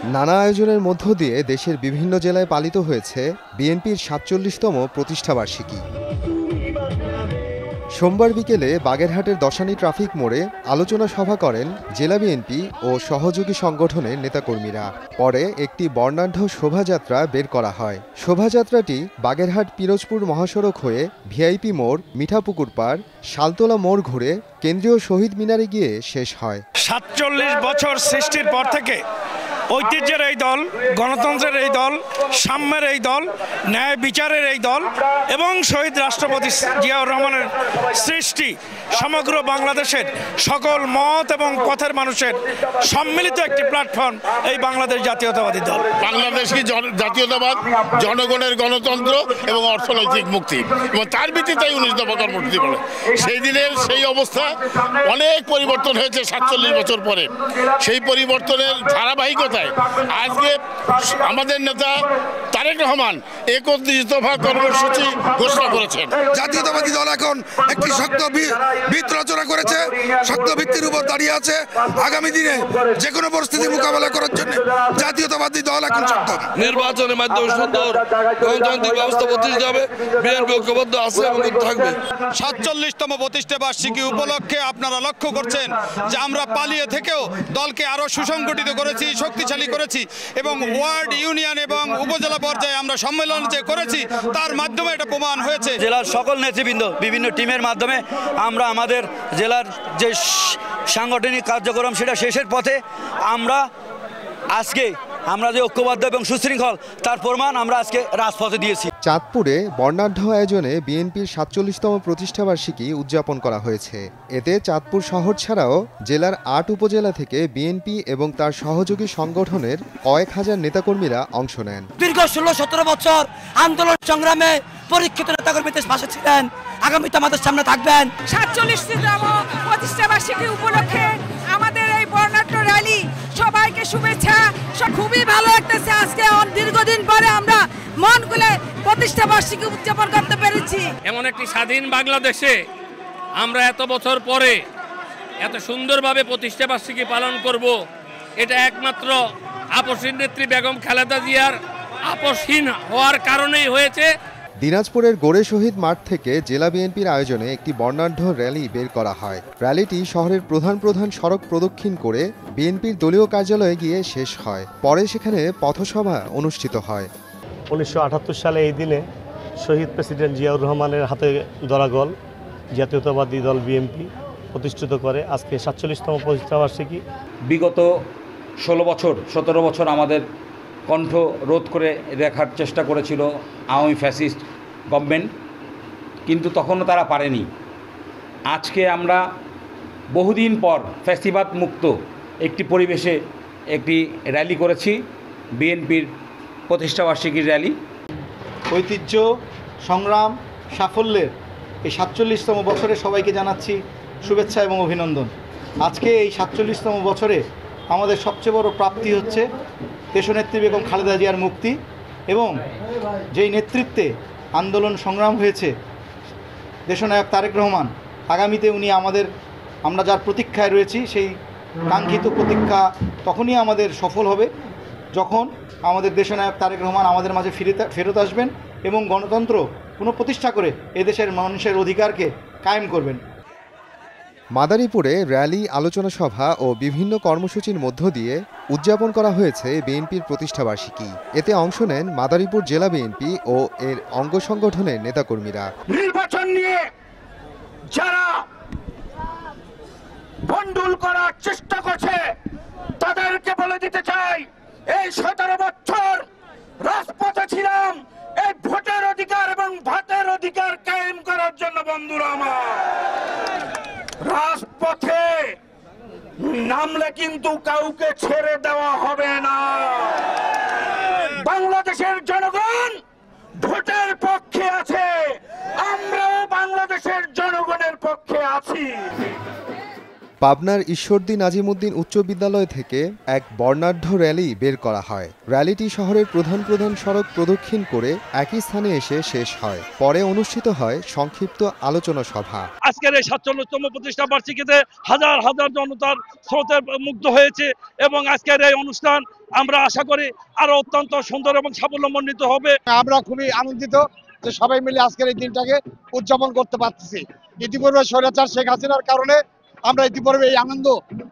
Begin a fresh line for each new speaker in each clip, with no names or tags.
নানা আয়োজনের মধ্য দিয়ে দেশের বিভিন্ন জেলায় পালিত হয়েছে বিএনপির ৪৭তম প্রতিষ্ঠাবার্ষিকী। সোমবার বিকেলে বাগেরহাটের দশানী ট্রাফিক মোড়ে আলোচনা সভা করেন জেলা বিএনপি ও সহযোগী সংগঠনের নেতাকর্মীরা। পরে একটি বর্ণাঢ্য শোভাযাত্রা বের করা হয়। শোভাযাত্রাটি বাগেরহাট পিরোজপুর মহাসড়ক হয়ে ভিআইপি মোড়, মিঠাপুকুর পাড়, শালতোলা মোড় ঘুরে কেন্দ্রীয় শহীদ মিনারে গিয়ে শেষ হয়।
৪৭ বছর সৃষ্টির পর থেকে ঐতিহ্যের এই দল, গণতন্ত্রের এই দল, সাম্যের এই দল, ন্যায় বিচারের এই দল এবং শহীদ রাষ্ট্রপতি জিয়াউর রহমানের সৃষ্টি সমগ্র বাংলাদেশের সকল মত এবং পথের মানুষের সম্মিলিত একটি প্ল্যাটফর্ম এই বাংলাদেশ জাতীয়তাবাদী দল।
বাংলাদেশি জাতীয়তাবাদ, জনগণের গণতন্ত্র এবং অর্থনৈতিক মুক্তি, এবং তার ভিত্তিতেই 19 দফা কর্মসূচি বলে। সেই দিনের সেই অবস্থা অনেক পরিবর্তন হয়েছে ৪৭ বছর পরে। সেই পরিবর্তনের ধারাবাহিকতায় আজকে আমাদের নেতা তারেক রহমান 31 দফা কর্মসূচি ঘোষণা করেছেন।
জাতীয়তাবাদী দল এখন একটি শক্ত ভিত রচনা করেছে, শক্ত ভিত্তির উপর দাঁড়িয়ে আছে। আগামী দিনে যে কোনো পরিস্থিতি মোকাবেলা করার জন্য জাতীয়তাবাদী দল এখন শক্ত।
নির্বাচনের মাধ্যমে সুন্দর গণতান্ত্রিক ব্যবস্থা প্রতিষ্ঠিত হবে। বিএনপি ঐক্যবদ্ধ আছে এবং থাকবে।
৪৭তম প্রতিষ্ঠা বার্ষিকী উপলক্ষে আপনারা লক্ষ্য করছেন যে আমরা পালিয়ে থেকেও দলকে আরো সুসংগঠিত করেছি, শক্তিশালী করেছি এবং ওয়ার্ড, ইউনিয়ন এবং উপজেলা পর্যায়ে আমরা সম্মেলন যে করেছি তার মাধ্যমে এটা প্রমাণ হয়েছে।
জেলার সকল নেতৃবৃন্দ বিভিন্ন টিমের মাধ্যমে আমরা আমাদের জেলার যে সাংগঠনিক কার্যক্রম সেটা শেষের পথে। আমরা যে ঐক্যবদ্ধ এবং সুশৃঙ্খল তার প্রমাণ আমরা আজকে রাজপথে দিয়েছি।
চাঁদপুরে বর্ণাঢ্য আয়োজনে বিএনপির ৪৭তম প্রতিষ্ঠাবার্ষিকী উদযাপন করা হয়েছে। এতে চাঁদপুর শহর ছাড়াও জেলার ৮ উপজেলা থেকে বিএনপি এবং তার সহযোগী সংগঠনের কয়েক হাজার নেতাকর্মীরা অংশ নেন।
দীর্ঘ ১৬-১৭ বছর আন্দোলন সংগ্রামে পরীক্ষিত নেতাকর্মীদের পাশে ছিলেন, আগামীতে আমাদের সামনে থাকবেন।
৪৭তম প্রতিষ্ঠাবার্ষিকী উপলক্ষে আমাদের এই বর্ণাঢ্য র্যালি, সবাইকে শুভেচ্ছা। খুবই ভালো লাগতেছে আজকে দীর্ঘদিন পরে আমরা মন খুলে প্রতিষ্ঠাবার্ষিকী উদযাপন করতে পেরেছি।
এমন একটি স্বাধীন বাংলাদেশে আমরা এত বছর পরে এত সুন্দরভাবে প্রতিষ্ঠাবার্ষিকী পালন করব, এটা একমাত্র আপসহীন নেত্রী বেগম খালেদা জিয়ার আপসহীন হওয়ার কারণেই হয়েছে।
দিনাজপুরের গোড়ে শহীদ মাঠ থেকে জেলা বিএনপির আয়োজনে একটি বর্ণাঢ্য র্যালি বের করা হয়। র্যালিটি শহরের প্রধান সড়ক প্রদক্ষিণ করে বিএনপির দলীয় কার্যালয়ে গিয়ে শেষ হয়। পরে সেখানে পথসভা অনুষ্ঠিত হয়।
১৯৭৮ সালে এই দিনে শহীদ প্রেসিডেন্ট জিয়াউর রহমানের হাতে ধরা গোল জাতীয়তাবাদী দল বিএনপি প্রতিষ্ঠিত করে আজকে ৪৭তম প্রতিষ্ঠাবার্ষিকী।
বিগত 17 বছর আমাদের কণ্ঠ রোধ করে দেখার চেষ্টা করেছিল আওয়ামী ফ্যাসিস্ট গভর্নমেন্ট, কিন্তু তখনও তারা পারেনি। আজকে আমরা বহুদিন পর ফ্যাসিবাদ মুক্ত একটি পরিবেশে একটি র্যালি করেছি, বিএনপির প্রতিষ্ঠাবার্ষিকীর র্যালি।
ঐতিহ্য, সংগ্রাম, সাফল্যের এই ৪৭তম বছরে সবাইকে জানাচ্ছি শুভেচ্ছা এবং অভিনন্দন। আজকে এই ৪৭তম বছরে আমাদের সবচেয়ে বড় প্রাপ্তি হচ্ছে দেশনেত্রী বেগম খালেদা জিয়ার মুক্তি, এবং যেই নেতৃত্বে আন্দোলন সংগ্রাম হয়েছে দেশনায়ক তারেক রহমান, আগামীতে উনি আমরা যার প্রতীক্ষায় রয়েছি সেই কাঙ্ক্ষিত প্রতীক্ষা তখনই আমাদের সফল হবে যখন আমাদের দেশনায়ক তারেক রহমান আমাদের মাঝে ফেরত আসবেন এবং গণতন্ত্র পুনঃপ্রতিষ্ঠা করে এদেশের মানুষের অধিকারকে কায়েম করবেন।
মাদারীপুরে র্যালি, আলোচনা সভা ও বিভিন্ন কর্মসূচির মধ্য দিয়ে উদযাপন করা হয়েছে বিএনপির প্রতিষ্ঠাবার্ষিকী। এতে অংশ নেন মাদারীপুর জেলা বিএনপি ও এর অঙ্গ সংগঠনের নেতাকর্মীরা।
নির্বাচন নিয়ে যারা ভণ্ডুল করার চেষ্টা করছে তাদেরকে বলে দিতে চাই, এই 17 বছর রাজপথে ছিলাম এই ভোটের অধিকার এবং ভাতের অধিকার কায়েম করার জন্য। বন্ধুরা আমার, রাজপথে নামলে কিন্তু কাউকে ছেড়ে দেওয়া হবে না। বাংলাদেশের জনগণ ভোটের পক্ষে আছে, আমরাও বাংলাদেশের জনগণের পক্ষে আছি।
পাবনার ঈশ্বরদী নাজিমউদ্দিন উচ্চ বিদ্যালয় থেকে এক বর্ণাঢ্য র্যালি বের করা হয়। র্যালিটি শহরের প্রধান প্রধান সড়ক প্রদক্ষিণ করে একই স্থানে এসে শেষ হয়। পরে অনুষ্ঠিত হয় সংক্ষিপ্ত আলোচনা সভা।
আজকের এই ৪৭তম প্রতিষ্ঠা বার্ষিকীতে হাজার হাজার জনতার স্রোতে মুগ্ধ হয়েছে এবং আজকের এই অনুষ্ঠান আমরা আশা করি আরো অত্যন্ত সুন্দর এবং সাফল্যমণ্ডিত হবে।
আমরা খুবই আনন্দিত যে সবাই মিলে আজকের এই দিনটাকে উদযাপন করতে পারতেছি। ইতিপূর্বে স্বৈরাচার শেখ হাসিনার কারণে আমরা ইতিপূর্বে এই আনন্দ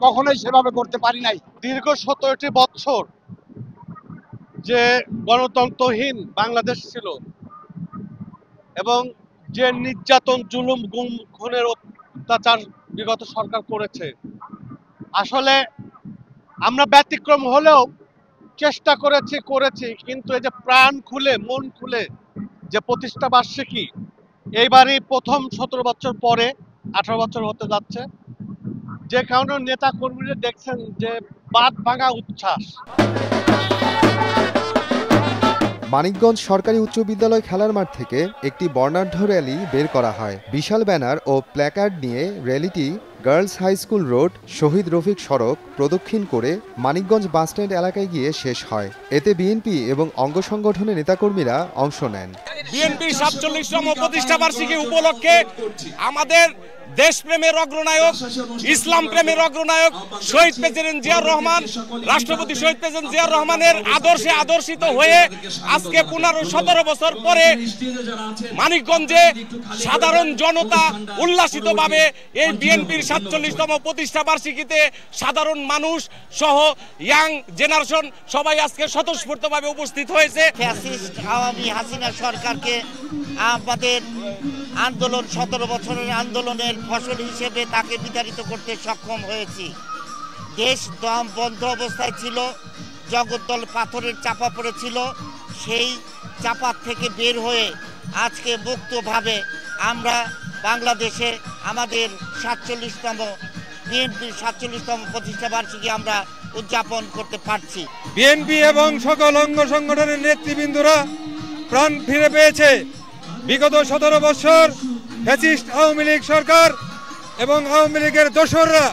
কখনোই সেভাবে করতে পারি নাই।
দীর্ঘ ১৭টি বছর যে গণতন্ত্রহীন বাংলাদেশ ছিল এবং যে নির্যাতন, জুলুম, গুম, খুনের অত্যাচার বিগত সরকার করেছে, আসলে আমরা ব্যতিক্রম হলেও চেষ্টা করেছি কিন্তু এই যে প্রাণ খুলে মন খুলে যে প্রতিষ্ঠা বার্ষিকী, এইবারই প্রথম ১৭ বছর পরে ১৮ বছর হতে যাচ্ছে, যে কারণে নেতা কর্মীরা দেখছেন যে বাঁধ ভাঙা উচ্ছ্বাস।
মানিকগঞ্জ সরকারি উচ্চ বিদ্যালয় খেলার মাঠ থেকে একটি বর্ণাঢ্য র্যালি বের করা হয়। বিশাল ব্যানার ও প্ল্যাকার্ড নিয়ে র্যালিটি গার্লস হাই স্কুল রোড, শহীদ রফিক সড়ক প্রদক্ষিণ করে মানিকগঞ্জ বাসস্ট্যান্ড এলাকায় গিয়ে শেষ হয়। এতে বিএনপি এবং অঙ্গ সংগঠনের নেতাকর্মীরা অংশ নেন।
বিএনপির ৪৭তম প্রতিষ্ঠা বার্ষিকী উপলক্ষে আমাদের দেশপ্রেমের অগ্রনায়ক, ইসলাম প্রেমের অগ্রনায়ক শহীদ প্রেসিডেন্ট জিয়াউর রহমান, রাষ্ট্রপতি শহীদ প্রেসিডেন্ট জিয়াউর রহমানের আদর্শে আদর্শিত হয়ে আজকে ১৫-১৭ বছর পরে মানিকগঞ্জে সাধারণ জনতা উল্লাসিতভাবে এই বিএনপির ৪৭তম প্রতিষ্ঠা বার্ষিকীতে সাধারণ মানুষ সহ ইয়াং জেনারেশন সবাই আজকে স্বতঃস্ফূর্তভাবে উপস্থিত হয়েছে।
ফ্যাসিস্ট আওয়ামী হাসিনা সরকারকে আমাদের আন্দোলন ১৭ বছরের আন্দোলনের ফসল হিসেবে তাকে বিতাড়িত করতে সক্ষম হয়েছি। দেশ দম বন্ধ অবস্থায় ছিল, জগদ্দল পাথরের চাপা পড়েছিল, সেই চাপা থেকে বের হয়ে আজকে মুক্তভাবে আমরা বাংলাদেশে আমাদের ৪৭তম বিএনপির ৪৭তম প্রতিষ্ঠা বার্ষিকী আমরা উদযাপন করতে পারছি।
বিএনপি এবং সকল অঙ্গ সংগঠনের নেতৃবৃন্দরা প্রাণ ফিরে পেয়েছে। বিগত ১৭ বছর ফ্যাসিস্ট আওয়ামী লীগ সরকার এবং আওয়ামী লীগের দোসররা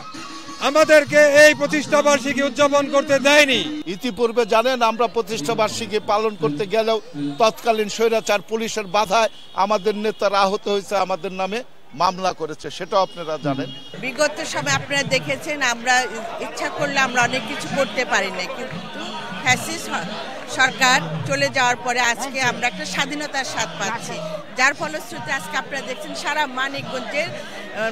আমাদেরকে এই প্রতিষ্ঠা বার্ষিকী উদযাপন করতে দেয়নি।
ইতিপূর্বে জানেন আমরা প্রতিষ্ঠা বার্ষিকী পালন করতে গেলেও তৎকালীন স্বৈরাচার পুলিশের বাধায় আমাদের নেতারা আহত হয়েছে, আমাদের নামে মামলা করেছে, সেটা আপনারা জানেন।
বিগত সময় আপনারা দেখেছেন আমরা ইচ্ছা করলে আমরা অনেক কিছু করতে পারি না, কিন্তু ফ্যাসিস্ট সরকার চলে যাওয়ার পরে আজকে আমরা একটা স্বাধীনতার স্বাদ পাচ্ছি, যার ফলশ্রুতিতে আজকে আপনারা দেখছেন সারা মানিকগঞ্জের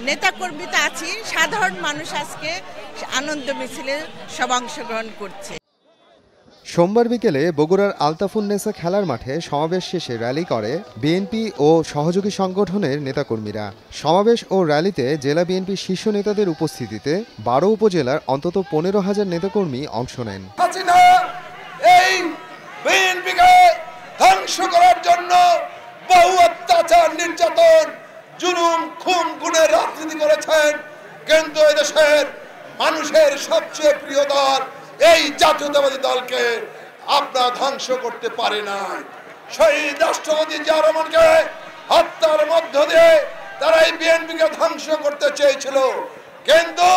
নেতাকর্মীতে আছি, সাধারণ মানুষ আজকে আনন্দ মিছিলে সব অংশগ্রহণ করছে।
সোমবার বিকেলে বগুড়ার আলতাফুন্নেসা খেলার মাঠে সমাবেশ শেষে র্যালি করে বিএনপি ও সহযোগী সংগঠনের নেতাকর্মীরা। সমাবেশ ও র্যালিতে জেলা বিএনপি শীর্ষ নেতাদের উপস্থিতিতে ১২ উপজেলার অন্তত ১৫,০০০ নেতাকর্মী অংশ নেন।
এই বিএনপিকে ধ্বংস করার জন্য বহু অত্যাচার, নির্যাতন, জুলুম, খুন, গুণের রাজনীতি করেছেন, কিন্তু এই দেশের মানুষের সবচেয়ে প্রিয় দল এই জাতীয়তাবাদী দলকে আপনারা ধ্বংস করতে পারে নাই। শহীদ রাষ্ট্রপতি জিয়াউর রহমানকে হত্যার মধ্য দিয়ে তারা এই বিএনপিকে ধ্বংস করতে চেয়েছিল, কিন্তু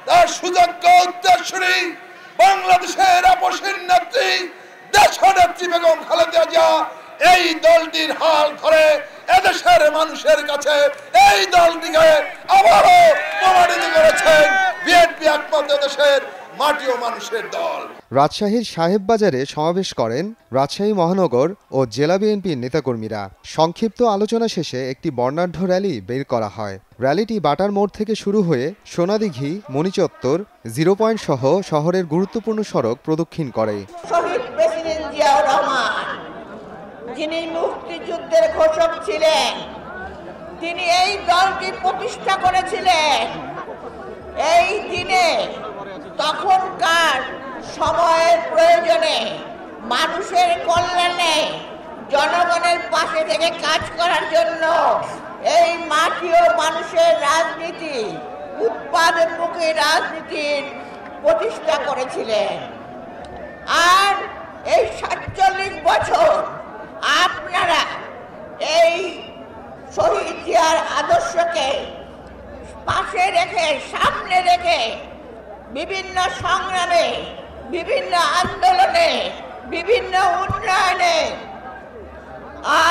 তার সুযোগ্য উত্তরসূরি বাংলাদেশের আপসীর নেত্রী দেশনেত্রী বেগম খালেদা জিয়া এই দলটির হাল ধরে এদেশের মানুষের কাছে এই দলটিকে আবারও প্রমাণিত করেছেন বিএনপি একমাত্র দেশের মাটি ও মানুষের দল।
রাজশাহীর সাহেববাজারে সমাবেশ করেন রাজশাহী মহানগর ও জেলা বিএনপির নেতাকর্মীরা। সংক্ষিপ্ত আলোচনা শেষে একটি বর্ণাঢ্য র্যালি বের করা হয়। র্যালিটি বাটার মোড় থেকে শুরু হয়ে সোনাদিঘি, মণিচত্বর, 0 পয়েন্ট সহ শহরের গুরুত্বপূর্ণ সড়ক প্রদক্ষিণ করে।
শহীদ প্রেসিডেন্ট জিয়াউর রহমান, যিনি মুক্তিযুদ্ধের ঘোষক ছিলেন, তিনি এই দলটি প্রতিষ্ঠা করেছিলেন। এই দিনে তখনকার সময়ের প্রয়োজনে মানুষের কল্যাণে জনগণের পাশে থেকে কাজ করার জন্য এই মাটি ও মানুষের রাজনীতি, উৎপাদনমুখী রাজনীতির প্রতিষ্ঠা করেছিলেন। আর এই ৪৭ বছর আপনারা এই শহীদ জিয়ার আদর্শকে
পাশে রেখে সামনে রেখে বিভিন্ন সংগ্রামে, বিভিন্ন আন্দোলনে, বিভিন্ন উন্নয়নে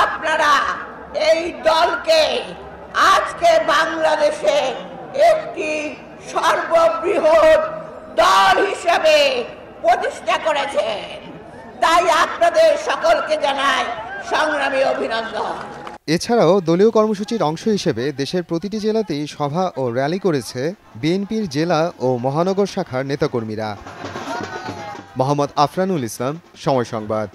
আপনারা এই দলকে আজকে বাংলাদেশে একটি সর্ববৃহৎ দল হিসেবে প্রতিষ্ঠা করেছেন। তাই আপনাদের সকলকে জানাই সংগ্রামী অভিনন্দন।
এছাড়াও দলীয় কর্মসূচির অংশ হিসেবে দেশের প্রতিটি জেলাতেই সভা ও র্যালি করেছে বিএনপির জেলা ও মহানগর শাখার নেতাকর্মীরা। মোহাম্মদ আফরানুল ইসলাম, সময় সংবাদ।